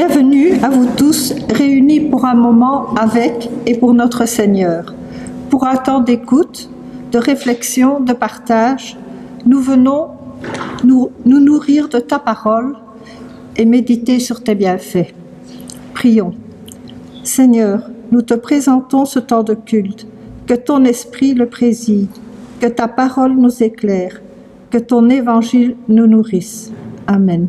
Bienvenue à vous tous réunis pour un moment avec et pour notre Seigneur. Pour un temps d'écoute, de réflexion, de partage, nous venons nous nourrir de ta parole et méditer sur tes bienfaits. Prions. Seigneur, nous te présentons ce temps de culte, que ton esprit le préside, que ta parole nous éclaire, que ton évangile nous nourrisse. Amen.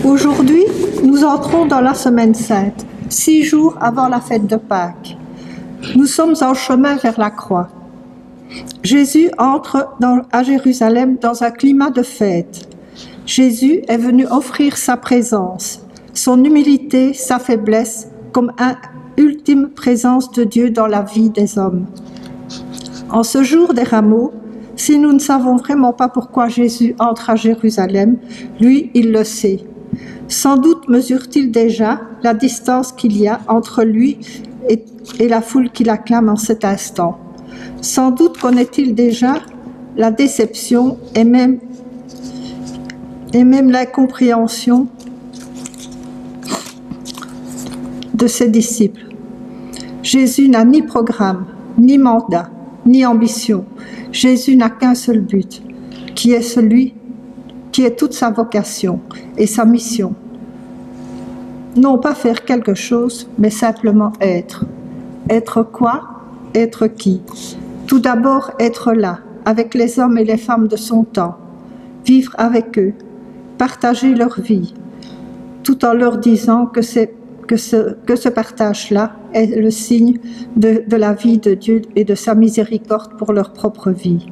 Aujourd'hui, nous entrons dans la Semaine Sainte, 6 jours avant la fête de Pâques. Nous sommes en chemin vers la croix. Jésus entre à Jérusalem dans un climat de fête. Jésus est venu offrir sa présence, son humilité, sa faiblesse, comme une ultime présence de Dieu dans la vie des hommes. En ce jour des rameaux, si nous ne savons vraiment pas pourquoi Jésus entre à Jérusalem, lui, il le sait. Sans doute mesure-t-il déjà la distance qu'il y a entre lui et la foule qui l'acclame en cet instant. Sans doute connaît-il déjà la déception et même l'incompréhension de ses disciples. Jésus n'a ni programme, ni mandat, ni ambition. Jésus n'a qu'un seul but, qui est toute sa vocation et sa mission. Non pas faire quelque chose, mais simplement être. Être quoi? Être qui? Tout d'abord être là, avec les hommes et les femmes de son temps, vivre avec eux, partager leur vie, tout en leur disant que ce partage-là est le signe de la vie de Dieu et de sa miséricorde pour leur propre vie.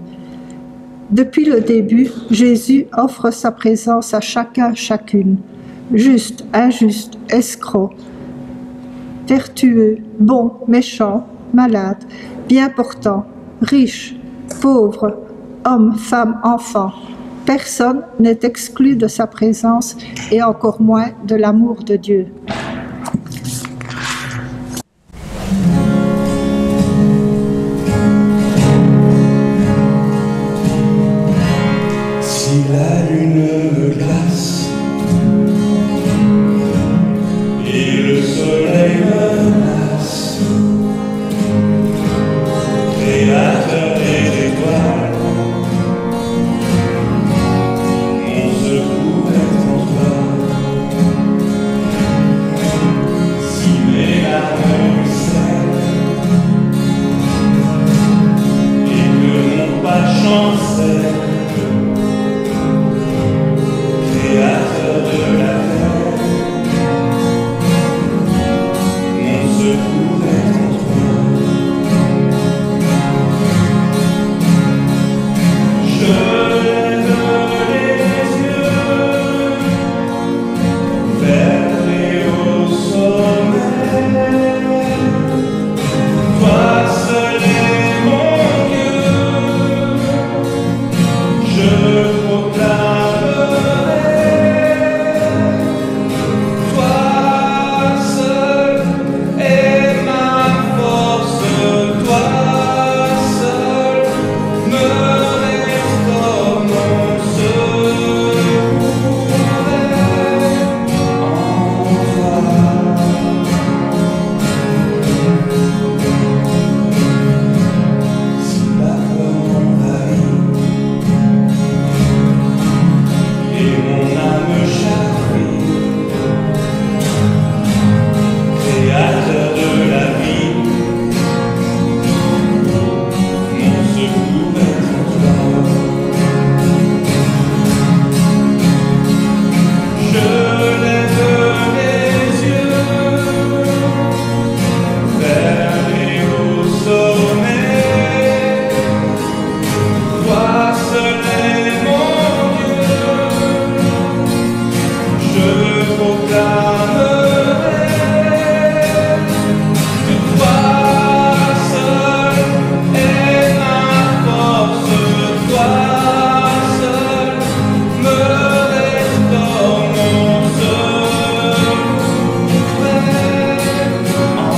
Depuis le début, Jésus offre sa présence à chacun, chacune, juste, injuste, escroc, vertueux, bon, méchant, malade, bien portant, riche, pauvre, homme, femme, enfant. Personne n'est exclu de sa présence et encore moins de l'amour de Dieu. Si la lune me glace et le soleil menace, créateur des étoiles, mon secours est en toi. Si mes larmes ruissellent et que mon pas chancelle, créateur de la terre, mon secours est en toi. Je lève les yeux vers les hauts sommets. Toi seul est mon Dieu, je proclamerai. Toi seul est ma force, toi seul me restaure, mon secours est en toi. Si la peur m'envahit et mon âme chavire, créateur de la vie, mon secours est en toi. Je lève les yeux vers les hauts sommets. Toi seul est mon Dieu, je proclamerai que toi seul est ma force, toi seul me restaure, mon secours est en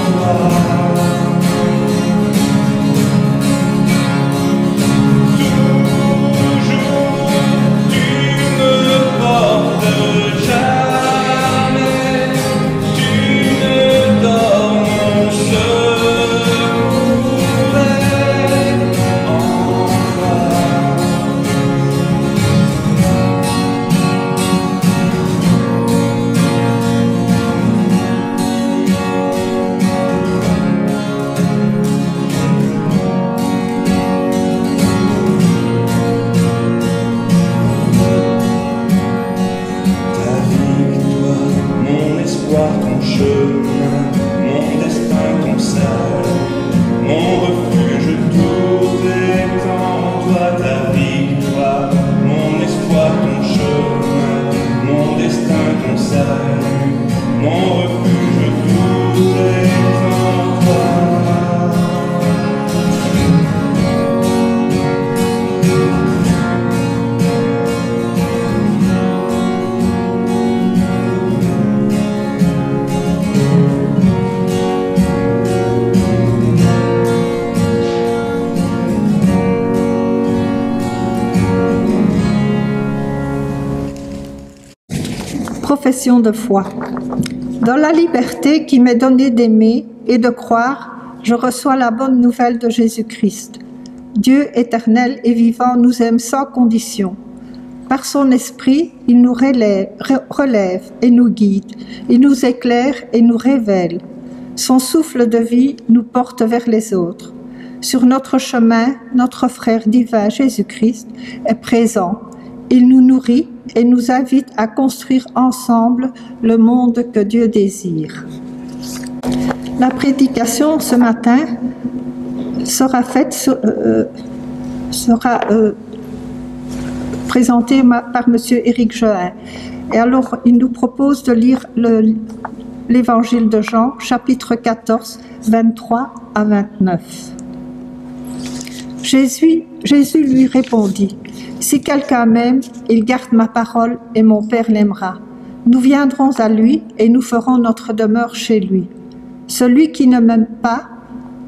toi. Toujours tu me portes, jamais tu ne dors, mon secours est en toi. Ta victoire, mon espoir, ton chemin, mon destin, ton salut, mon refuge, tout est en toi. Ta victoire, mon espoir, ton chemin, mon destin, ton salut, mon refuge, tout est en toi. Profession de foi. Dans la liberté qui m'est donnée d'aimer et de croire, je reçois la bonne nouvelle de Jésus-Christ. Dieu éternel et vivant nous aime sans condition. Par son esprit, il nous relève et nous guide, il nous éclaire et nous révèle. Son souffle de vie nous porte vers les autres. Sur notre chemin, notre frère divin Jésus-Christ est présent. Il nous nourrit et nous invite à construire ensemble le monde que Dieu désire. La prédication ce matin sera présenté par M. Éric Jehain. Et alors, il nous propose de lire l'Évangile de Jean, chapitre 14, 23 à 29. Jésus lui répondit, « Si quelqu'un m'aime, il garde ma parole et mon Père l'aimera. Nous viendrons à lui et nous ferons notre demeure chez lui. Celui qui ne m'aime pas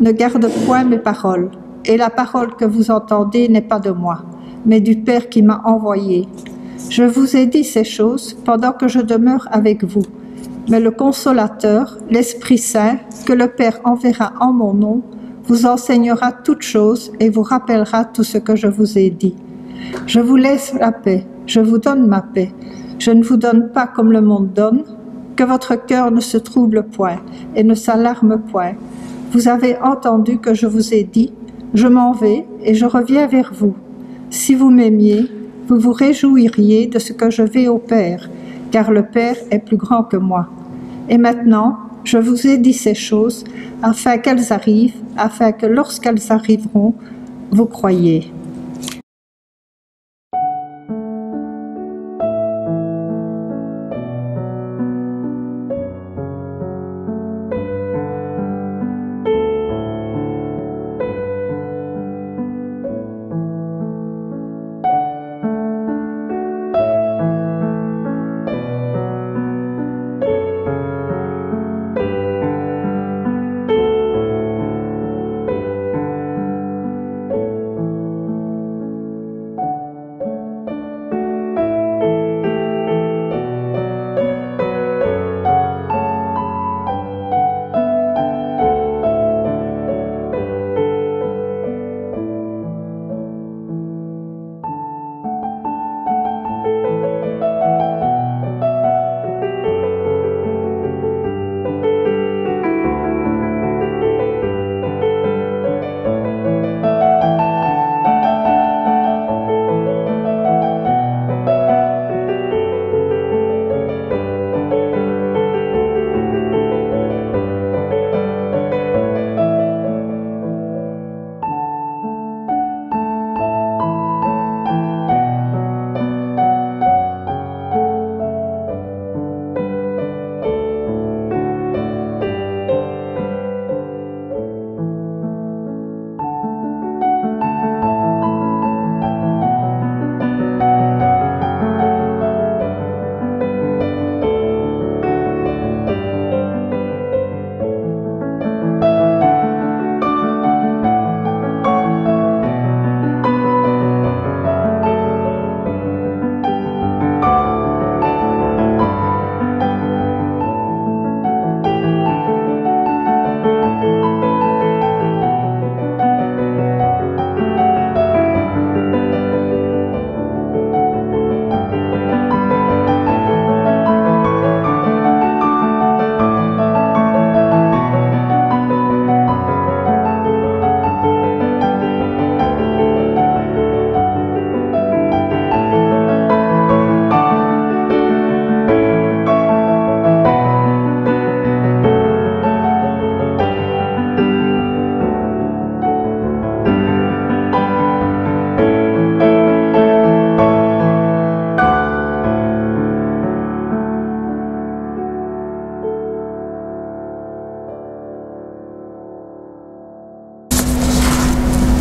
ne garde point mes paroles, et la parole que vous entendez n'est pas de moi, mais du Père qui m'a envoyé. Je vous ai dit ces choses pendant que je demeure avec vous. Mais le Consolateur, l'Esprit Saint, que le Père enverra en mon nom, vous enseignera toutes choses et vous rappellera tout ce que je vous ai dit. Je vous laisse la paix, je vous donne ma paix. Je ne vous donne pas comme le monde donne, que votre cœur ne se trouble point et ne s'alarme point. Vous avez entendu que je vous ai dit, je m'en vais et je reviens vers vous. Si vous m'aimiez, vous vous réjouiriez de ce que je vais au Père, car le Père est plus grand que moi. Et maintenant, je vous ai dit ces choses afin qu'elles arrivent, afin que lorsqu'elles arriveront, vous croyiez.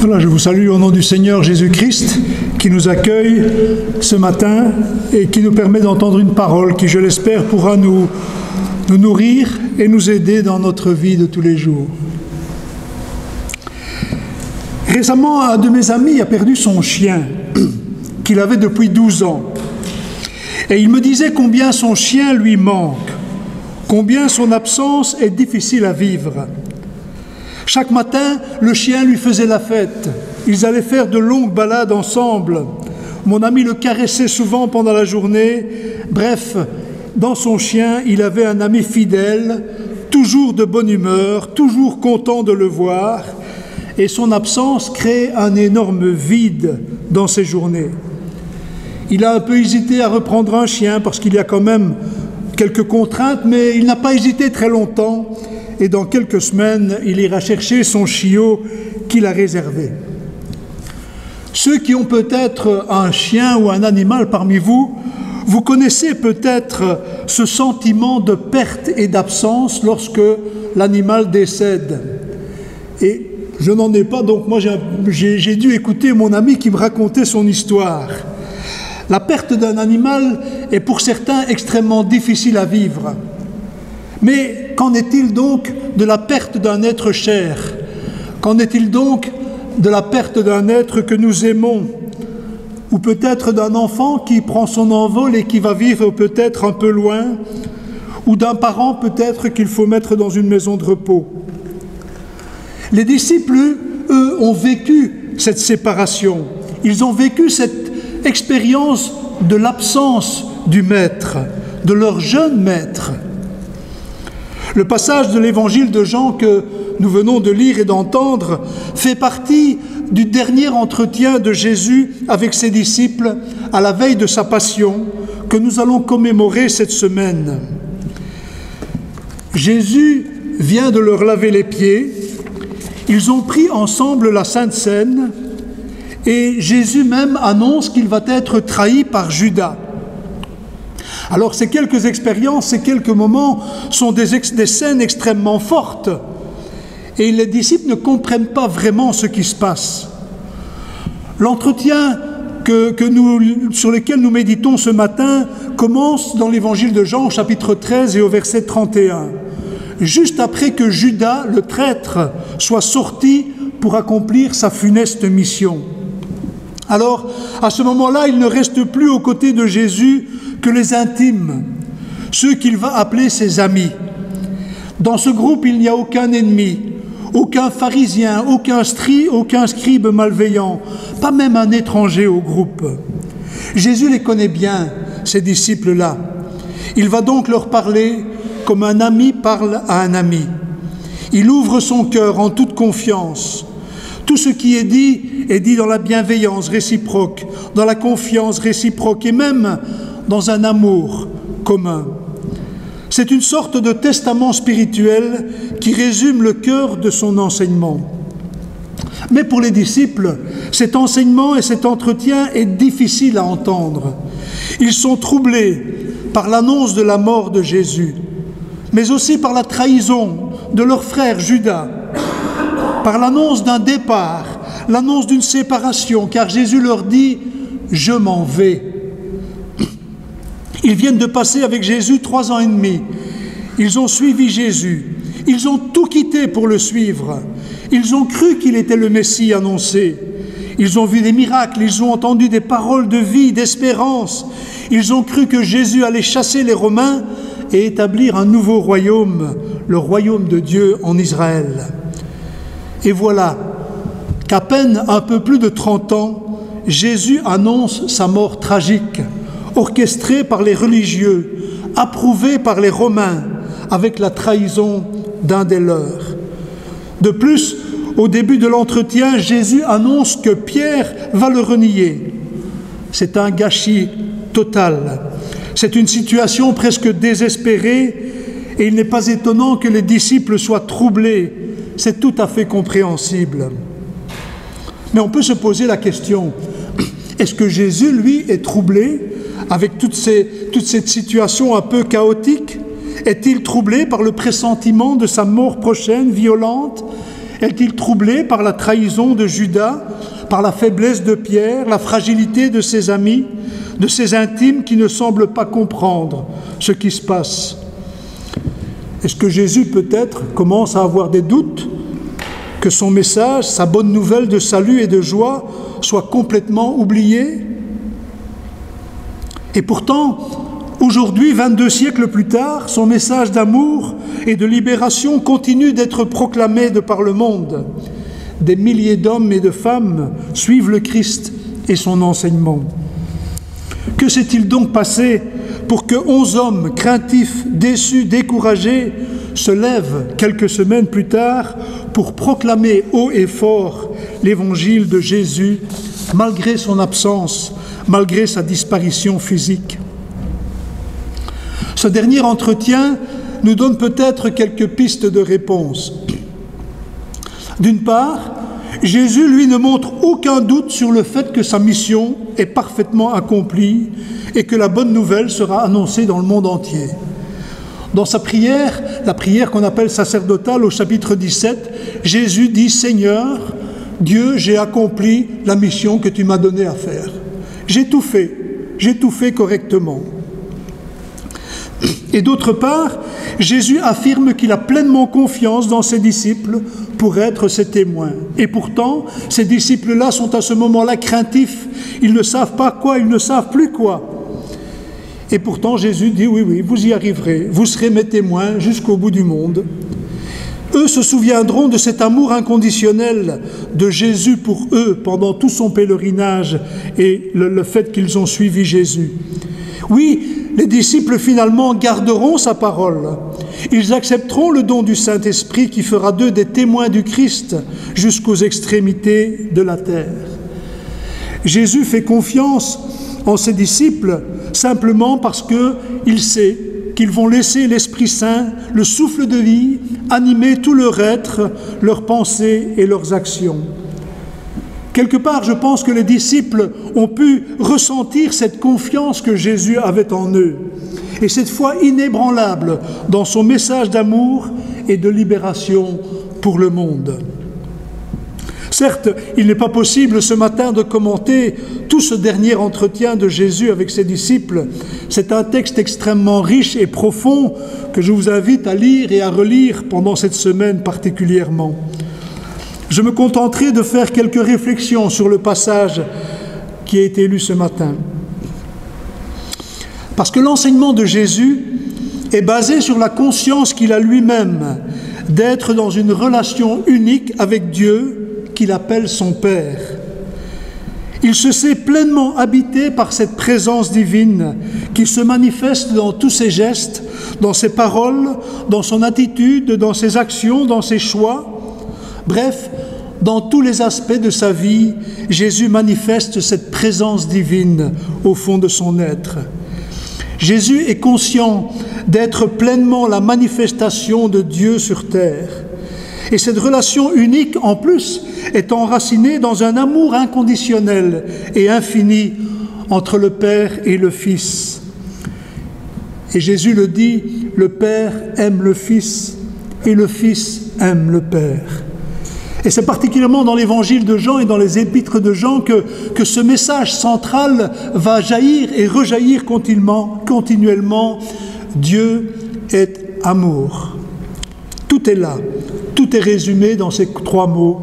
Voilà, je vous salue au nom du Seigneur Jésus-Christ qui nous accueille ce matin et qui nous permet d'entendre une parole qui, je l'espère, pourra nous nourrir et nous aider dans notre vie de tous les jours. Récemment, un de mes amis a perdu son chien qu'il avait depuis 12 ans. Et il me disait combien son chien lui manque, combien son absence est difficile à vivre. Chaque matin, le chien lui faisait la fête. Ils allaient faire de longues balades ensemble. Mon ami le caressait souvent pendant la journée. Bref, dans son chien, il avait un ami fidèle, toujours de bonne humeur, toujours content de le voir. Et son absence crée un énorme vide dans ses journées. Il a un peu hésité à reprendre un chien parce qu'il y a quand même quelques contraintes, mais il n'a pas hésité très longtemps. Et dans quelques semaines, il ira chercher son chiot qu'il a réservé. Ceux qui ont peut-être un chien ou un animal parmi vous, vous connaissez peut-être ce sentiment de perte et d'absence lorsque l'animal décède. Et je n'en ai pas, donc moi j'ai dû écouter mon ami qui me racontait son histoire. La perte d'un animal est pour certains extrêmement difficile à vivre. Mais qu'en est-il donc de la perte d'un être cher? Qu'en est-il donc de la perte d'un être que nous aimons? Ou peut-être d'un enfant qui prend son envol et qui va vivre peut-être un peu loin? Ou d'un parent peut-être qu'il faut mettre dans une maison de repos? Les disciples, eux, ont vécu cette séparation. Ils ont vécu cette expérience de l'absence du maître, de leur jeune maître. Le passage de l'évangile de Jean que nous venons de lire et d'entendre fait partie du dernier entretien de Jésus avec ses disciples à la veille de sa passion que nous allons commémorer cette semaine. Jésus vient de leur laver les pieds, ils ont pris ensemble la Sainte Seine et Jésus même annonce qu'il va être trahi par Judas. Alors ces quelques expériences, ces quelques moments sont des scènes extrêmement fortes et les disciples ne comprennent pas vraiment ce qui se passe. L'entretien sur lequel nous méditons ce matin commence dans l'évangile de Jean, chapitre 13 et au verset 31, juste après que Judas, le traître, soit sorti pour accomplir sa funeste mission. Alors, à ce moment-là, il ne reste plus aux côtés de Jésus que les intimes, ceux qu'il va appeler ses amis. Dans ce groupe, il n'y a aucun ennemi, aucun pharisien, aucun scribe malveillant, pas même un étranger au groupe. Jésus les connaît bien, ces disciples-là. Il va donc leur parler comme un ami parle à un ami. Il ouvre son cœur en toute confiance. Tout ce qui est dit dans la bienveillance réciproque, dans la confiance réciproque et même dans un amour commun. C'est une sorte de testament spirituel qui résume le cœur de son enseignement. Mais pour les disciples, cet enseignement et cet entretien est difficile à entendre. Ils sont troublés par l'annonce de la mort de Jésus, mais aussi par la trahison de leur frère Judas, par l'annonce d'un départ, l'annonce d'une séparation, car Jésus leur dit « Je m'en vais ». Ils viennent de passer avec Jésus 3 ans et demi. Ils ont suivi Jésus. Ils ont tout quitté pour le suivre. Ils ont cru qu'il était le Messie annoncé. Ils ont vu des miracles, ils ont entendu des paroles de vie, d'espérance. Ils ont cru que Jésus allait chasser les Romains et établir un nouveau royaume, le royaume de Dieu en Israël. Et voilà qu'à peine un peu plus de 30 ans, Jésus annonce sa mort tragique, orchestrée par les religieux, approuvée par les Romains, avec la trahison d'un des leurs. De plus, au début de l'entretien, Jésus annonce que Pierre va le renier. C'est un gâchis total. C'est une situation presque désespérée et il n'est pas étonnant que les disciples soient troublés. C'est tout à fait compréhensible. Mais on peut se poser la question, est-ce que Jésus, lui, est troublé avec toute cette situation un peu chaotique? Est-il troublé par le pressentiment de sa mort prochaine, violente? Est-il troublé par la trahison de Judas, par la faiblesse de Pierre, la fragilité de ses amis, de ses intimes qui ne semblent pas comprendre ce qui se passe? Est-ce que Jésus peut-être commence à avoir des doutes que son message, sa bonne nouvelle de salut et de joie soit complètement oublié? Et pourtant, aujourd'hui, 22 siècles plus tard, son message d'amour et de libération continue d'être proclamé de par le monde. Des milliers d'hommes et de femmes suivent le Christ et son enseignement. Que s'est-il donc passé pour que 11 hommes craintifs, déçus, découragés se lèvent quelques semaines plus tard pour proclamer haut et fort l'évangile de Jésus, malgré son absence, malgré sa disparition physique? Ce dernier entretien nous donne peut-être quelques pistes de réponse. D'une part, Jésus, lui, ne montre aucun doute sur le fait que sa mission est parfaitement accomplie et que la bonne nouvelle sera annoncée dans le monde entier. Dans sa prière, la prière qu'on appelle sacerdotale au chapitre 17, Jésus dit « Seigneur, Dieu, j'ai accompli la mission que tu m'as donnée à faire. J'ai tout fait correctement. » Et d'autre part, Jésus affirme qu'il a pleinement confiance dans ses disciples pour être ses témoins. Et pourtant, ces disciples-là sont à ce moment-là craintifs. Ils ne savent pas quoi, ils ne savent plus quoi. Et pourtant, Jésus dit, oui, vous y arriverez, vous serez mes témoins jusqu'au bout du monde. Eux se souviendront de cet amour inconditionnel de Jésus pour eux pendant tout son pèlerinage et le fait qu'ils ont suivi Jésus. Oui, les disciples finalement garderont sa parole. Ils accepteront le don du Saint-Esprit qui fera d'eux des témoins du Christ jusqu'aux extrémités de la terre. Jésus fait confiance en ses disciples simplement parce qu'il sait qu'ils vont laisser l'Esprit Saint, le souffle de vie, animer tout leur être, leurs pensées et leurs actions. Quelque part, je pense que les disciples ont pu ressentir cette confiance que Jésus avait en eux, et cette foi inébranlable dans son message d'amour et de libération pour le monde. Certes, il n'est pas possible ce matin de commenter tout ce dernier entretien de Jésus avec ses disciples. C'est un texte extrêmement riche et profond que je vous invite à lire et à relire pendant cette semaine particulièrement. Je me contenterai de faire quelques réflexions sur le passage qui a été lu ce matin. Parce que l'enseignement de Jésus est basé sur la conscience qu'il a lui-même d'être dans une relation unique avec Dieu qu'il appelle son Père. Il se sait pleinement habité par cette présence divine qui se manifeste dans tous ses gestes, dans ses paroles, dans son attitude, dans ses actions, dans ses choix. Bref, dans tous les aspects de sa vie, Jésus manifeste cette présence divine au fond de son être. Jésus est conscient d'être pleinement la manifestation de Dieu sur terre. Et cette relation unique, en plus, est enracinée dans un amour inconditionnel et infini entre le Père et le Fils. Et Jésus le dit, le Père aime le Fils et le Fils aime le Père. Et c'est particulièrement dans l'évangile de Jean et dans les épîtres de Jean que ce message central va jaillir et rejaillir continuellement. Dieu est amour. Tout est là. Tout est résumé dans ces 3 mots.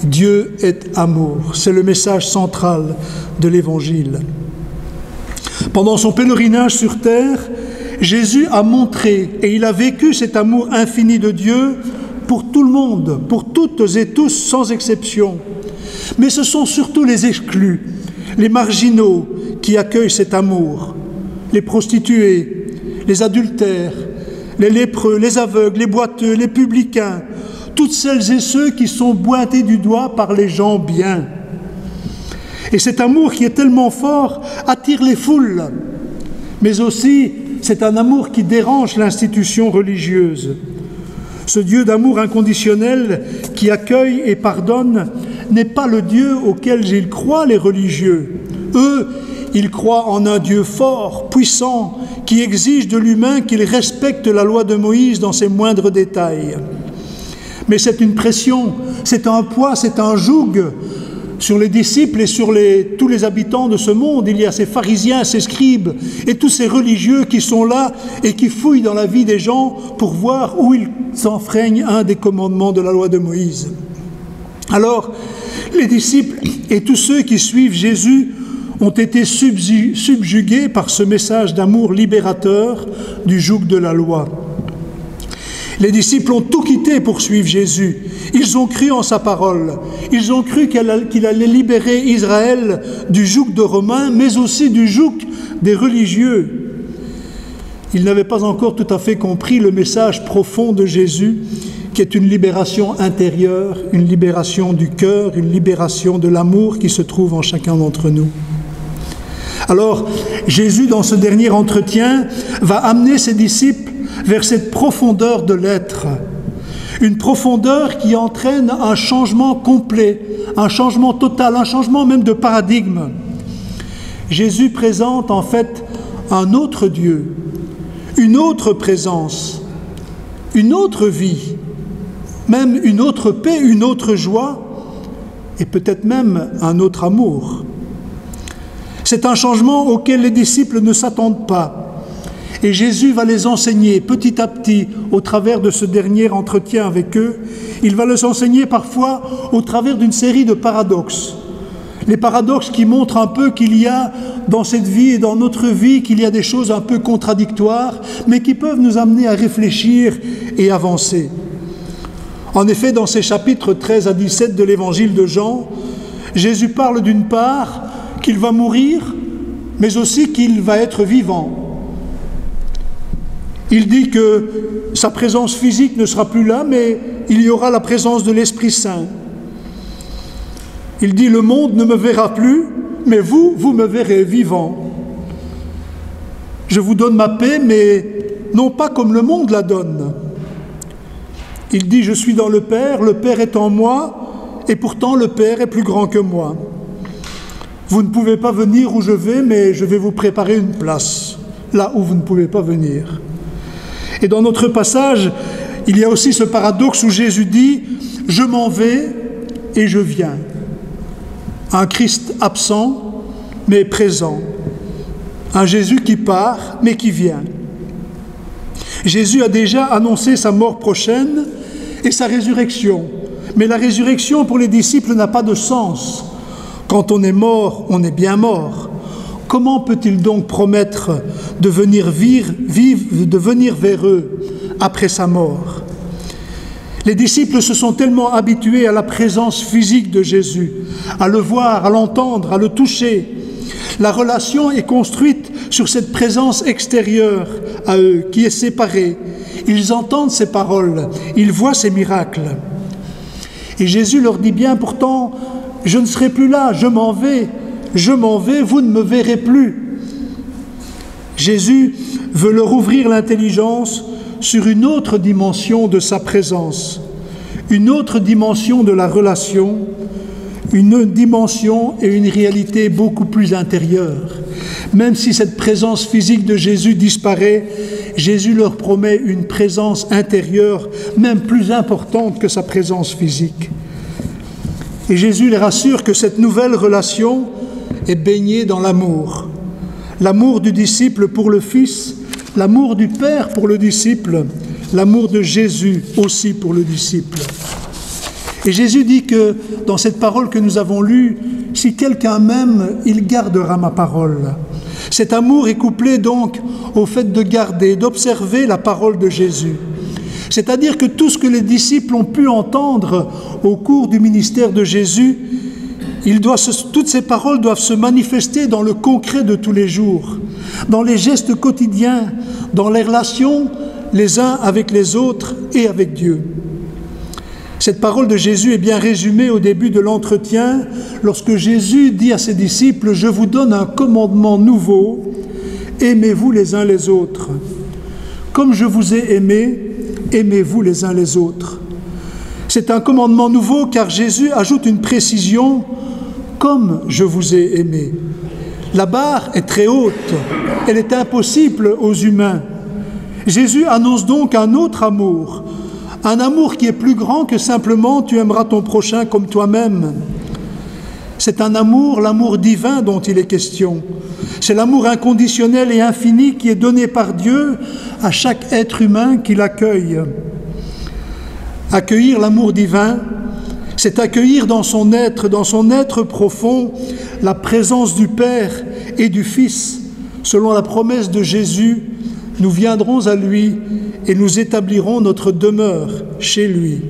Dieu est amour. C'est le message central de l'Évangile. Pendant son pèlerinage sur terre, Jésus a montré et il a vécu cet amour infini de Dieu pour tout le monde, pour toutes et tous, sans exception. Mais ce sont surtout les exclus, les marginaux qui accueillent cet amour. Les prostituées, les adultères, les lépreux, les aveugles, les boiteux, les publicains, toutes celles et ceux qui sont pointés du doigt par les gens bien. Et cet amour qui est tellement fort attire les foules, mais aussi c'est un amour qui dérange l'institution religieuse. Ce Dieu d'amour inconditionnel qui accueille et pardonne n'est pas le Dieu auquel ils croient les religieux. Eux, ils croient en un Dieu fort, puissant, qui exige de l'humain qu'il respecte la loi de Moïse dans ses moindres détails. Mais c'est une pression, c'est un poids, c'est un joug sur les disciples et sur tous les habitants de ce monde. Il y a ces pharisiens, ces scribes et tous ces religieux qui sont là et qui fouillent dans la vie des gens pour voir où ils enfreignent un des commandements de la loi de Moïse. Alors, les disciples et tous ceux qui suivent Jésus ont été subjugués par ce message d'amour libérateur du joug de la loi. Les disciples ont tout quitté pour suivre Jésus. Ils ont cru en sa parole. Ils ont cru qu'il allait libérer Israël du joug de Romains, mais aussi du joug des religieux. Ils n'avaient pas encore tout à fait compris le message profond de Jésus, qui est une libération intérieure, une libération du cœur, une libération de l'amour qui se trouve en chacun d'entre nous. Alors, Jésus, dans ce dernier entretien, va amener ses disciples vers cette profondeur de l'être, Une profondeur qui entraîne un changement complet, un changement total, un changement même de paradigme. Jésus présente en fait un autre Dieu, une autre présence, une autre vie, même une autre paix, une autre joie et peut-être même un autre amour. C'est un changement auquel les disciples ne s'attendent pas. Et Jésus va les enseigner petit à petit au travers de ce dernier entretien avec eux. Il va les enseigner parfois au travers d'une série de paradoxes. Les paradoxes qui montrent un peu qu'il y a dans cette vie et dans notre vie, qu'il y a des choses un peu contradictoires, mais qui peuvent nous amener à réfléchir et avancer. En effet, dans ces chapitres 13 à 17 de l'évangile de Jean, Jésus parle d'une part qu'il va mourir, mais aussi qu'il va être vivant. Il dit que sa présence physique ne sera plus là, mais il y aura la présence de l'Esprit Saint. Il dit « Le monde ne me verra plus, mais vous, vous me verrez vivant. Je vous donne ma paix, mais non pas comme le monde la donne. » Il dit « Je suis dans le Père est en moi, et pourtant le Père est plus grand que moi. Vous ne pouvez pas venir où je vais, mais je vais vous préparer une place, là où vous ne pouvez pas venir. » Et dans notre passage, il y a aussi ce paradoxe où Jésus dit « Je m'en vais et je viens ». Un Christ absent, mais présent. Un Jésus qui part, mais qui vient. Jésus a déjà annoncé sa mort prochaine et sa résurrection. Mais la résurrection pour les disciples n'a pas de sens. Quand on est mort, on est bien mort. Comment peut-il donc promettre de venir vers eux après sa mort? Les disciples se sont tellement habitués à la présence physique de Jésus, à le voir, à l'entendre, à le toucher. La relation est construite sur cette présence extérieure à eux, qui est séparée. Ils entendent ses paroles, ils voient ses miracles. Et Jésus leur dit bien pourtant, « Je ne serai plus là, je m'en vais, vous ne me verrez plus. » Jésus veut leur ouvrir l'intelligence sur une autre dimension de sa présence, une autre dimension de la relation, une dimension et une réalité beaucoup plus intérieure. Même si cette présence physique de Jésus disparaît, Jésus leur promet une présence intérieure, même plus importante que sa présence physique. Et Jésus les rassure que cette nouvelle relation est baignée dans l'amour. L'amour du disciple pour le Fils, l'amour du Père pour le disciple, l'amour de Jésus aussi pour le disciple. Et Jésus dit que dans cette parole que nous avons lue, si quelqu'un m'aime, il gardera ma parole. Cet amour est couplé donc au fait de garder, d'observer la parole de Jésus. C'est-à-dire que tout ce que les disciples ont pu entendre au cours du ministère de Jésus, toutes ces paroles doivent se manifester dans le concret de tous les jours, dans les gestes quotidiens, dans les relations les uns avec les autres et avec Dieu. Cette parole de Jésus est bien résumée au début de l'entretien, lorsque Jésus dit à ses disciples « Je vous donne un commandement nouveau, aimez-vous les uns les autres. Comme je vous ai aimés, aimez-vous les uns les autres. » C'est un commandement nouveau car Jésus ajoute une précision « Comme je vous ai aimés ». La barre est très haute, elle est impossible aux humains. Jésus annonce donc un autre amour, un amour qui est plus grand que simplement « tu aimeras ton prochain comme toi-même ». C'est un amour, l'amour divin dont il est question. C'est l'amour inconditionnel et infini qui est donné par Dieu à chaque être humain qui l'accueille. Accueillir l'amour divin, c'est accueillir dans son être profond, la présence du Père et du Fils. Selon la promesse de Jésus, nous viendrons à lui et nous établirons notre demeure chez lui.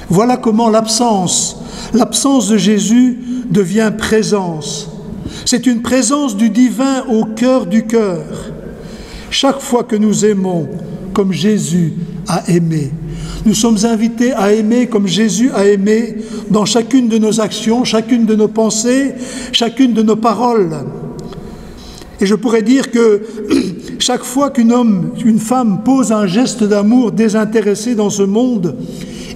Voilà comment l'absence de Jésus devient présence. C'est une présence du divin au cœur du cœur. Chaque fois que nous aimons comme Jésus a aimé, nous sommes invités à aimer comme Jésus a aimé dans chacune de nos actions, chacune de nos pensées, chacune de nos paroles. Et je pourrais dire que chaque fois qu'une femme pose un geste d'amour désintéressé dans ce monde,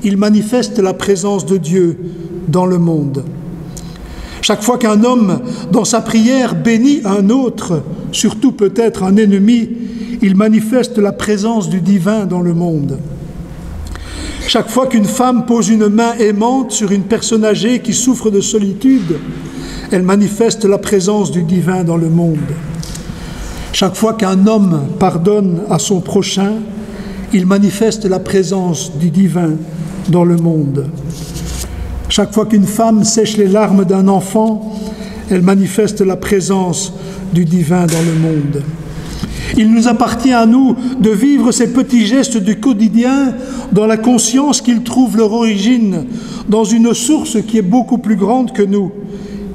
il manifeste la présence de Dieu dans le monde. Chaque fois qu'un homme, dans sa prière, bénit un autre, surtout peut-être un ennemi, il manifeste la présence du divin dans le monde. Chaque fois qu'une femme pose une main aimante sur une personne âgée qui souffre de solitude, elle manifeste la présence du divin dans le monde. Chaque fois qu'un homme pardonne à son prochain, il manifeste la présence du divin dans le monde. Chaque fois qu'une femme sèche les larmes d'un enfant, elle manifeste la présence du divin dans le monde. Il nous appartient à nous de vivre ces petits gestes du quotidien dans la conscience qu'ils trouvent leur origine dans une source qui est beaucoup plus grande que nous,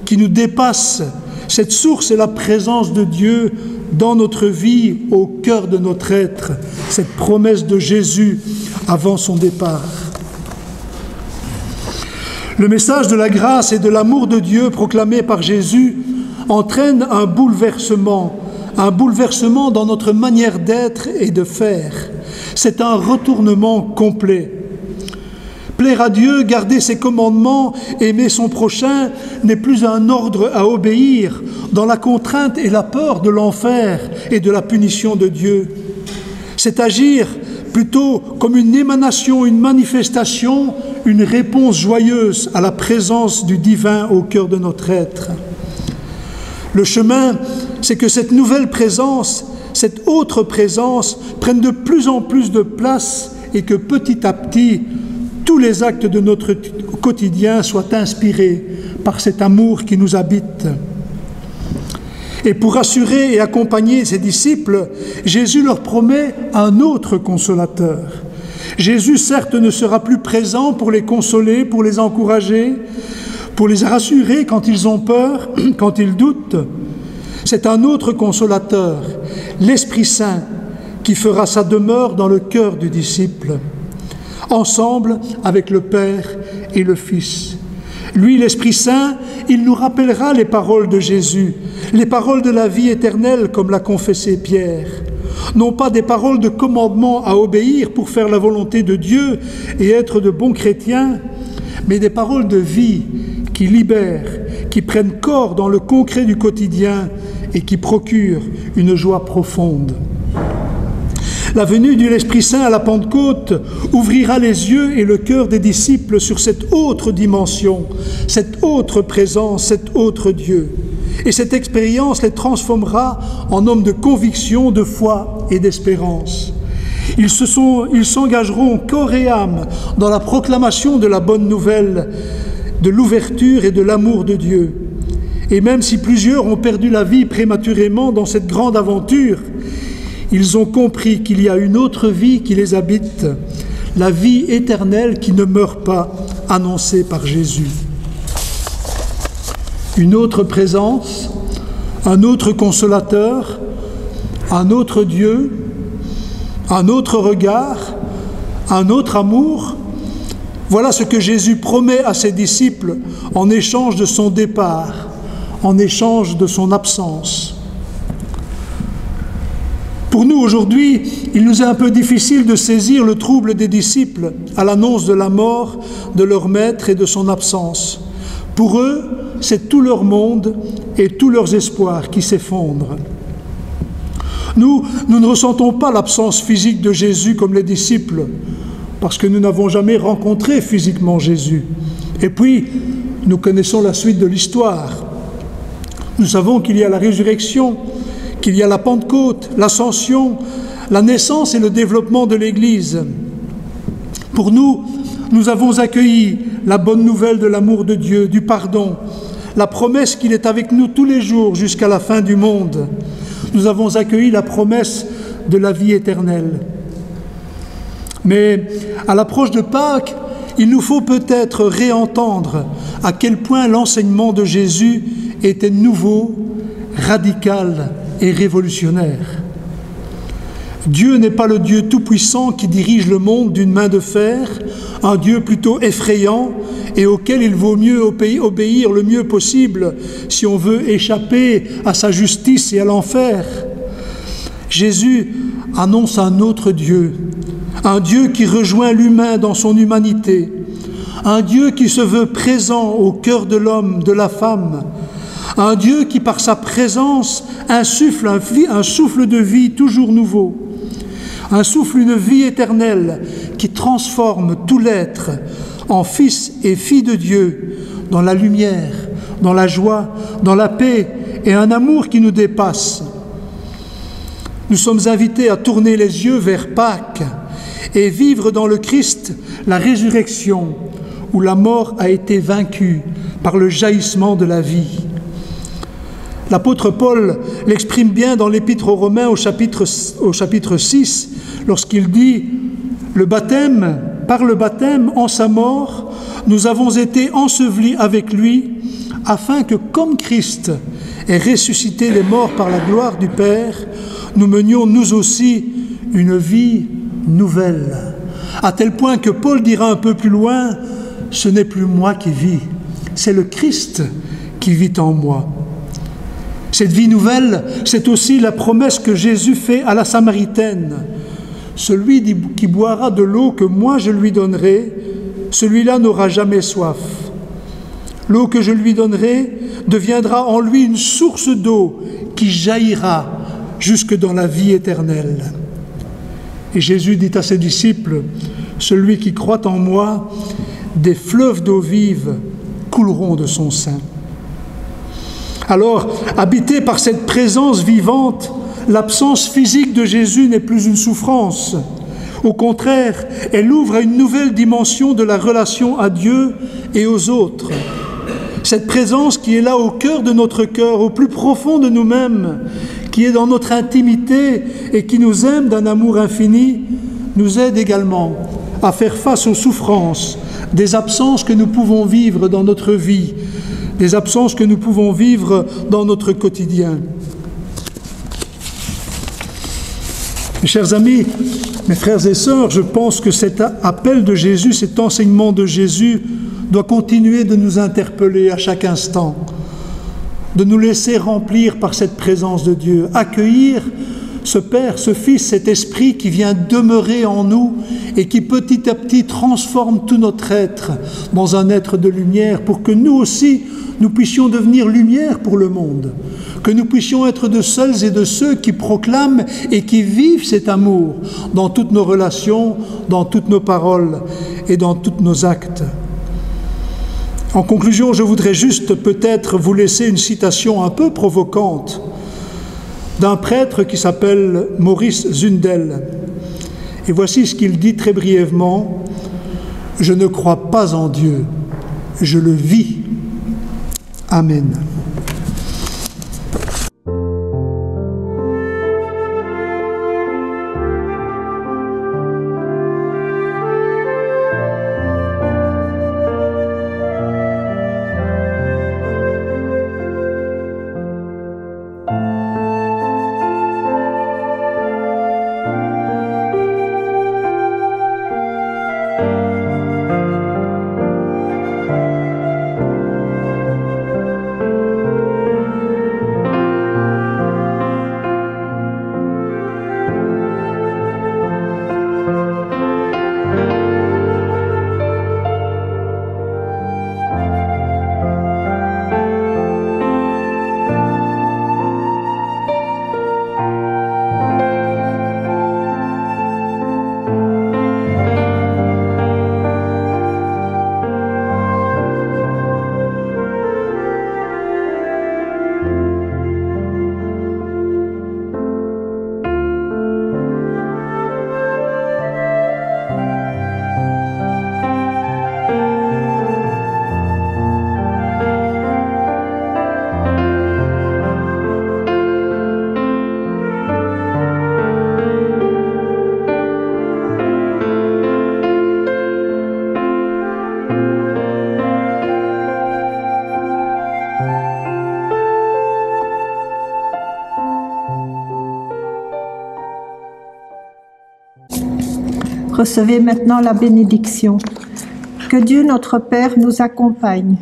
qui nous dépasse. Cette source est la présence de Dieu dans notre vie, au cœur de notre être, cette promesse de Jésus avant son départ. Le message de la grâce et de l'amour de Dieu proclamé par Jésus entraîne un bouleversement dans notre manière d'être et de faire. C'est un retournement complet. Plaire à Dieu, garder ses commandements, aimer son prochain n'est plus un ordre à obéir dans la contrainte et la peur de l'enfer et de la punition de Dieu. C'est agir plutôt comme une émanation, une manifestation, une réponse joyeuse à la présence du divin au cœur de notre être. Le chemin, c'est que cette nouvelle présence, cette autre présence, prenne de plus en plus de place et que petit à petit, tous les actes de notre quotidien soient inspirés par cet amour qui nous habite. Et pour rassurer et accompagner ses disciples, Jésus leur promet un autre consolateur. Jésus, certes, ne sera plus présent pour les consoler, pour les encourager, pour les rassurer quand ils ont peur, quand ils doutent. C'est un autre consolateur, l'Esprit Saint, qui fera sa demeure dans le cœur du disciple, ensemble avec le Père et le Fils. Lui, l'Esprit Saint, il nous rappellera les paroles de Jésus, les paroles de la vie éternelle, comme l'a confessé Pierre. Non pas des paroles de commandement à obéir pour faire la volonté de Dieu et être de bons chrétiens, mais des paroles de vie qui libèrent, qui prennent corps dans le concret du quotidien et qui procurent une joie profonde. La venue de l'Esprit Saint à la Pentecôte ouvrira les yeux et le cœur des disciples sur cette autre dimension, cette autre présence, cet autre Dieu. Et cette expérience les transformera en hommes de conviction, de foi et d'espérance. Ils s'engageront corps et âme dans la proclamation de la bonne nouvelle, de l'ouverture et de l'amour de Dieu. Et même si plusieurs ont perdu la vie prématurément dans cette grande aventure, ils ont compris qu'il y a une autre vie qui les habite, la vie éternelle qui ne meurt pas, annoncée par Jésus. Une autre présence, un autre consolateur, un autre Dieu, un autre regard, un autre amour. Voilà ce que Jésus promet à ses disciples en échange de son départ, en échange de son absence. Pour nous, aujourd'hui, il nous est un peu difficile de saisir le trouble des disciples à l'annonce de la mort de leur maître et de son absence. Pour eux, c'est tout leur monde et tous leurs espoirs qui s'effondrent. Nous ne ressentons pas l'absence physique de Jésus comme les disciples, parce que nous n'avons jamais rencontré physiquement Jésus. Et puis, nous connaissons la suite de l'histoire. Nous savons qu'il y a la résurrection, qu'il y a la Pentecôte, l'Ascension, la naissance et le développement de l'Église. Pour nous, nous avons accueilli la bonne nouvelle de l'amour de Dieu, du pardon, la promesse qu'il est avec nous tous les jours jusqu'à la fin du monde. Nous avons accueilli la promesse de la vie éternelle. Mais à l'approche de Pâques, il nous faut peut-être réentendre à quel point l'enseignement de Jésus était nouveau, radical et révolutionnaire. Dieu n'est pas le Dieu tout-puissant qui dirige le monde d'une main de fer, un Dieu plutôt effrayant et auquel il vaut mieux obéir le mieux possible si on veut échapper à sa justice et à l'enfer. Jésus annonce un autre Dieu, un Dieu qui rejoint l'humain dans son humanité, un Dieu qui se veut présent au cœur de l'homme, de la femme, un Dieu qui par sa présence insuffle un souffle de vie toujours nouveau, un souffle, une vie éternelle qui transforme tout l'être en fils et filles de Dieu, dans la lumière, dans la joie, dans la paix et un amour qui nous dépasse. Nous sommes invités à tourner les yeux vers Pâques et vivre dans le Christ la résurrection où la mort a été vaincue par le jaillissement de la vie. L'apôtre Paul l'exprime bien dans l'Épître aux Romains au chapitre 6, lorsqu'il dit « Par le baptême, en sa mort, nous avons été ensevelis avec lui, afin que, comme Christ est ressuscité des morts par la gloire du Père, nous menions nous aussi une vie nouvelle. » À tel point que Paul dira un peu plus loin, « Ce n'est plus moi qui vis, c'est le Christ qui vit en moi. » Cette vie nouvelle, c'est aussi la promesse que Jésus fait à la Samaritaine. « Celui qui boira de l'eau que moi je lui donnerai, celui-là n'aura jamais soif. L'eau que je lui donnerai deviendra en lui une source d'eau qui jaillira jusque dans la vie éternelle. » Et Jésus dit à ses disciples, « Celui qui croit en moi, des fleuves d'eau vive couleront de son sein. » Alors, habité par cette présence vivante, l'absence physique de Jésus n'est plus une souffrance. Au contraire, elle ouvre à une nouvelle dimension de la relation à Dieu et aux autres. Cette présence qui est là au cœur de notre cœur, au plus profond de nous-mêmes, qui est dans notre intimité et qui nous aime d'un amour infini, nous aide également à faire face aux souffrances, des absences que nous pouvons vivre dans notre vie, des absences que nous pouvons vivre dans notre quotidien. Mes chers amis, mes frères et sœurs, je pense que cet appel de Jésus, cet enseignement de Jésus doit continuer de nous interpeller à chaque instant, de nous laisser remplir par cette présence de Dieu, accueillir ce Père, ce Fils, cet Esprit qui vient demeurer en nous et qui petit à petit transforme tout notre être dans un être de lumière pour que nous aussi, nous puissions devenir lumière pour le monde, que nous puissions être de celles et de ceux qui proclament et qui vivent cet amour dans toutes nos relations, dans toutes nos paroles et dans tous nos actes. En conclusion, je voudrais juste peut-être vous laisser une citation un peu provocante d'un prêtre qui s'appelle Maurice Zundel. Et voici ce qu'il dit très brièvement: « Je ne crois pas en Dieu, je le vis. » Amen. Recevez maintenant la bénédiction. Que Dieu notre Père nous accompagne.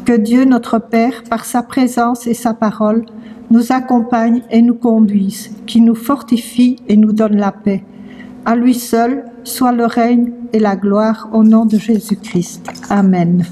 Que Dieu notre Père, par sa présence et sa parole, nous accompagne et nous conduise, qui nous fortifie et nous donne la paix. À lui seul soit le règne et la gloire au nom de Jésus-Christ. Amen.